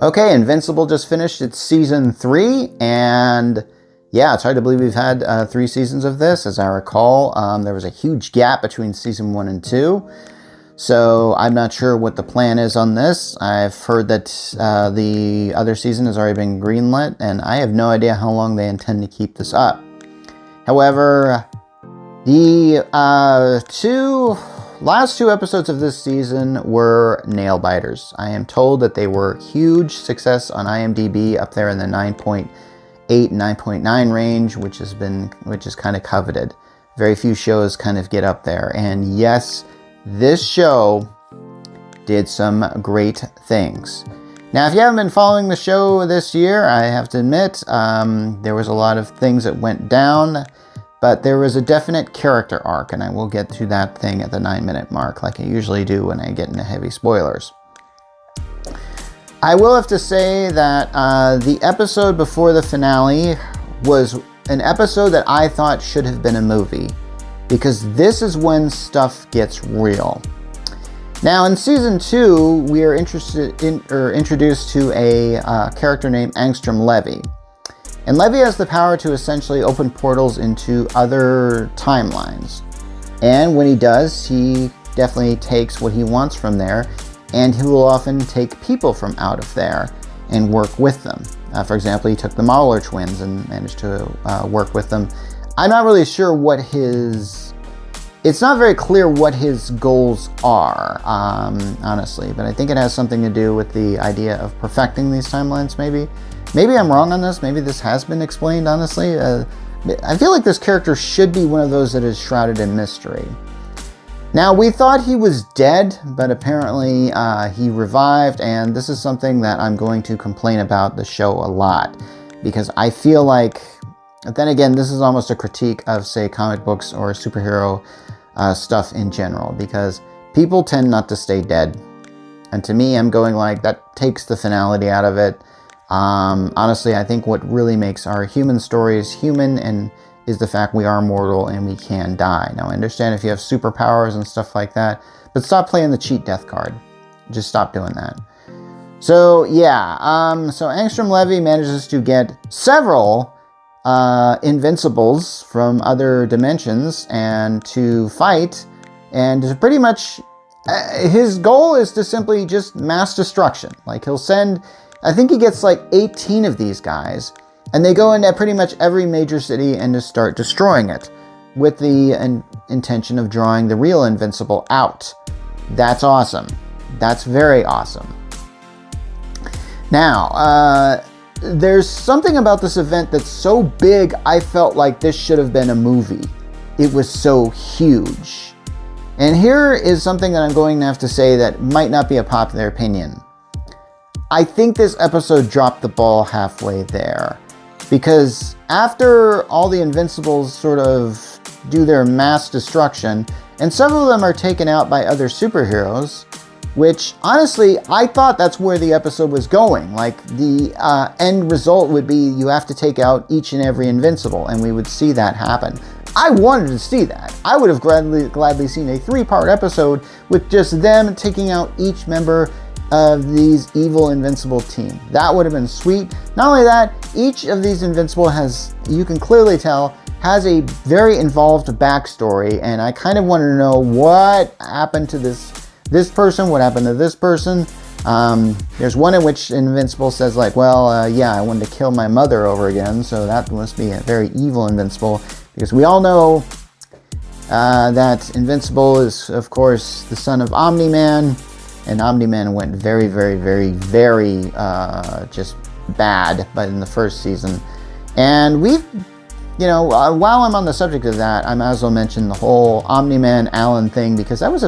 Okay, Invincible just finished its season 3, and yeah, it's hard to believe we've had 3 seasons of this. As I recall, there was a huge gap between season 1 and 2, so I'm not sure what the plan is on this. I've heard that the other season has already been greenlit, and I have no idea how long they intend to keep this up. However, the last 2 episodes of this season were nail biters. I am told that they were huge success on IMDb, up there in the 9.8, 9.9 range, which is kind of coveted. Very few shows kind of get up there. And yes, this show did some great things. Now, if you haven't been following the show this year, I have to admit, there was a lot of things that went down. But there was a definite character arc, and I will get to that thing at the 9-minute mark, like I usually do when I get into heavy spoilers. I will have to say that the episode before the finale was an episode that I thought should have been a movie, because this is when stuff gets real. Now, in season 2, we are introduced to a character named Angstrom Levy. And Levy has the power to essentially open portals into other timelines. And when he does, he definitely takes what he wants from there, and he will often take people from out of there and work with them. For example, he took the Mauler twins and managed to work with them. I'm not really sure what it's not very clear what his goals are, honestly, but I think it has something to do with the idea of perfecting these timelines, maybe. Maybe I'm wrong on this. Maybe this has been explained, honestly. I feel like this character should be one of those that is shrouded in mystery. Now, we thought he was dead, but apparently he revived, and this is something that I'm going to complain about the show a lot, because I feel like, then again, this is almost a critique of, say, comic books or superhero stuff in general, because people tend not to stay dead. And to me, I'm going like, that takes the finality out of it. Honestly, I think what really makes our human stories human is the fact we are mortal and we can die. Now, I understand if you have superpowers and stuff like that, but stop playing the cheat death card. Just stop doing that. So, yeah, so Angstrom Levy manages to get several Invincibles from other dimensions and to fight, and to pretty much, his goal is to simply just mass destruction. Like, he'll send, I think he gets like 18 of these guys, and they go into pretty much every major city and just start destroying it with the intention of drawing the real Invincible out. That's awesome. That's very awesome. Now, there's something about this event that's so big, I felt like this should have been a movie. It was so huge. And here is something that I'm going to have to say that might not be a popular opinion. I think this episode dropped the ball halfway there, because after all the Invincibles sort of do their mass destruction, and several of them are taken out by other superheroes, which honestly, I thought that's where the episode was going. Like, the end result would be you have to take out each and every Invincible, and we would see that happen. I wanted to see that. I would have gladly seen a 3-part episode with just them taking out each member of these evil Invincible team. That would have been sweet. Not only that, each of these Invincible has, you can clearly tell, has a very involved backstory, and I kind of wanted to know what happened to this person, what happened to this person. There's one in which Invincible says like, well, yeah, I wanted to kill my mother over again, so that must be a very evil Invincible, because we all know that Invincible is, of course, the son of Omni-Man, and Omni-Man went very, very, very, very just bad, but in the first season. And we've, while I'm on the subject of that, I might as well mention the whole Omni-Man Alan thing, because that was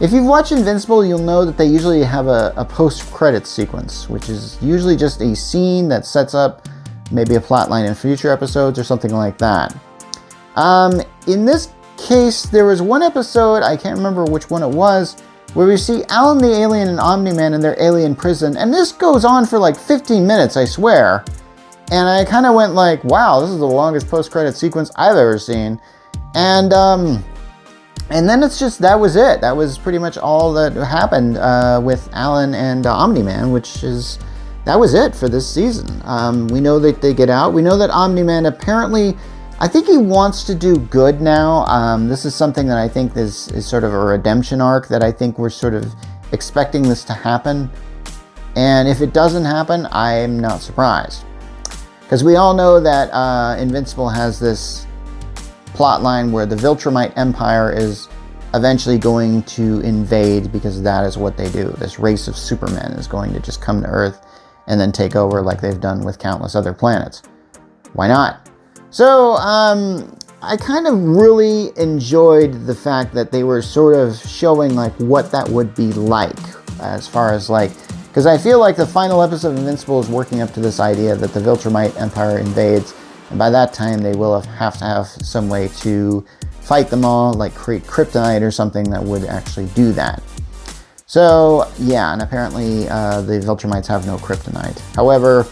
if you've watched Invincible, you'll know that they usually have a post-credits sequence, which is usually just a scene that sets up maybe a plot line in future episodes or something like that. In this case, there was one episode, I can't remember which one it was, where we see Alan the Alien and Omni-Man in their alien prison, and this goes on for like 15 minutes, I swear. And I kind of went like, wow, this is the longest post-credit sequence I've ever seen. And then it's just, that was it. That was pretty much all that happened with Alan and Omni-Man, which is that was it for this season. We know that they get out. We know that Omni-Man apparently, I think he wants to do good now. This is something that I think is sort of a redemption arc that I think we're sort of expecting this to happen. And if it doesn't happen, I'm not surprised. Because we all know that Invincible has this plot line where the Viltrumite Empire is eventually going to invade, because that is what they do. This race of supermen is going to just come to Earth and then take over like they've done with countless other planets. Why not? So, I kind of really enjoyed the fact that they were sort of showing like what that would be like, as far as like, because I feel like the final episode of Invincible is working up to this idea that the Viltrumite Empire invades, and by that time they will have to have some way to fight them all, like create kryptonite or something that would actually do that. So, yeah, and apparently the Viltrumites have no kryptonite. However,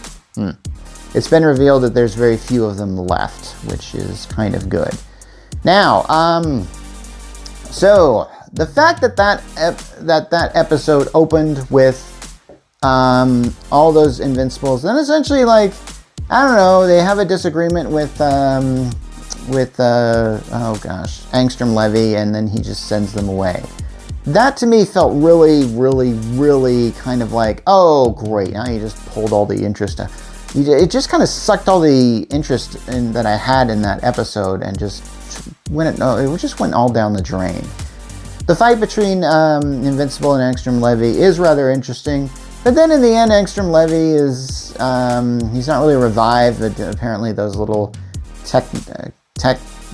it's been revealed that there's very few of them left, which is kind of good. Now, so the fact that that episode opened with all those Invincibles, then essentially, like, I don't know, they have a disagreement with Angstrom Levy, and then he just sends them away. That to me felt really, really, really kind of like, oh great, now you just pulled all the interest. It just kind of sucked all the interest that I had in that episode and just it just went all down the drain. The fight between Invincible and Angstrom Levy is rather interesting, but then in the end, Angstrom Levy is he's not really revived, but apparently those little tech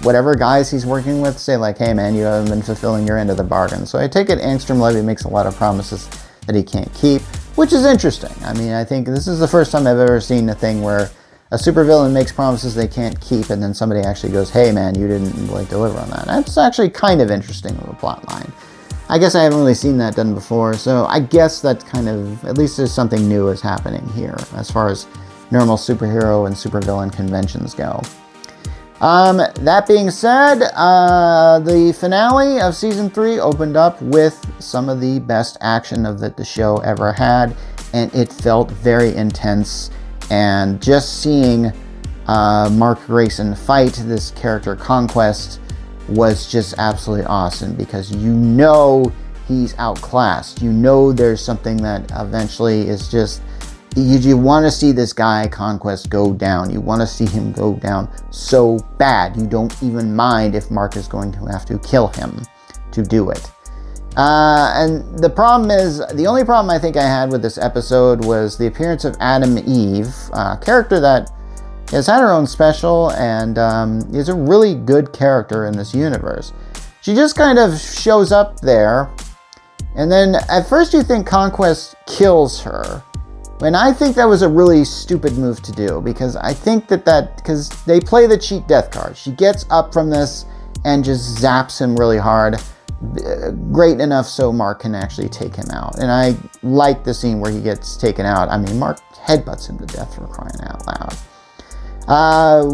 whatever guys he's working with say like, hey man, you haven't been fulfilling your end of the bargain. So I take it Angstrom Levy makes a lot of promises that he can't keep, which is interesting. I mean, I think this is the first time I've ever seen a thing where a supervillain makes promises they can't keep, and then somebody actually goes, hey man, you didn't like deliver on that. That's actually kind of interesting of a plot line. I guess I haven't really seen that done before, so I guess that's kind of, at least there's something new is happening here as far as normal superhero and supervillain conventions go. That being said, the finale of Season 3 opened up with some of the best action that the show ever had, and it felt very intense, and just seeing Mark Grayson fight this character Conquest was just absolutely awesome, because you know he's outclassed. You know there's something that eventually is just, you want to see this guy Conquest go down. You want to see him go down so bad. You don't even mind if Mark is going to have to kill him to do it. And the problem is, the only problem I think I had with this episode was the appearance of Adam Eve, a character that has had her own special and is a really good character in this universe. She just kind of shows up there, and then at first you think Conquest kills her. And I think that was a really stupid move to do, because I think because they play the cheat death card. She gets up from this and just zaps him really hard. Great enough so Mark can actually take him out. And I like the scene where he gets taken out. I mean, Mark headbutts him to death, for crying out loud.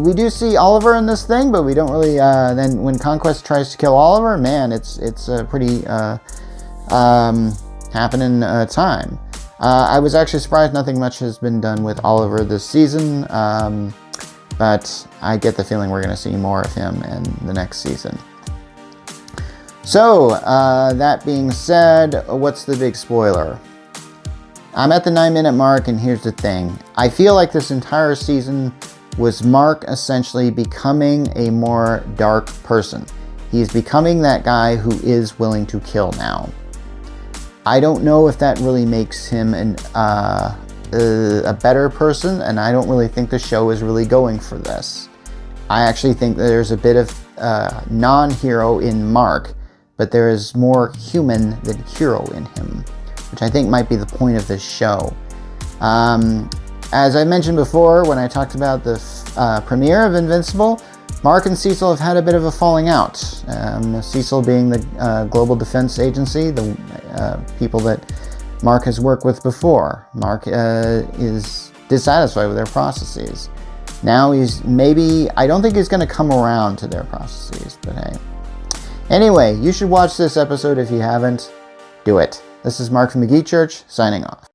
We do see Oliver in this thing, but we don't really, then when Conquest tries to kill Oliver, man, it's a pretty happening time. I was actually surprised nothing much has been done with Oliver this season, but I get the feeling we're going to see more of him in the next season. So, that being said, what's the big spoiler? I'm at the 9-minute mark, and here's the thing. I feel like this entire season was Mark essentially becoming a more dark person. He's becoming that guy who is willing to kill now. I don't know if that really makes him a better person, and I don't really think the show is really going for this. I actually think that there's a bit of non-hero in Mark, but there is more human than hero in him, which I think might be the point of this show. As I mentioned before, when I talked about the premiere of Invincible, Mark and Cecil have had a bit of a falling out. Cecil being the Global Defense Agency, the people that Mark has worked with before. Mark is dissatisfied with their processes. Now I don't think he's going to come around to their processes, but hey. Anyway, you should watch this episode if you haven't. Do it. This is Mark from the Geek Church, signing off.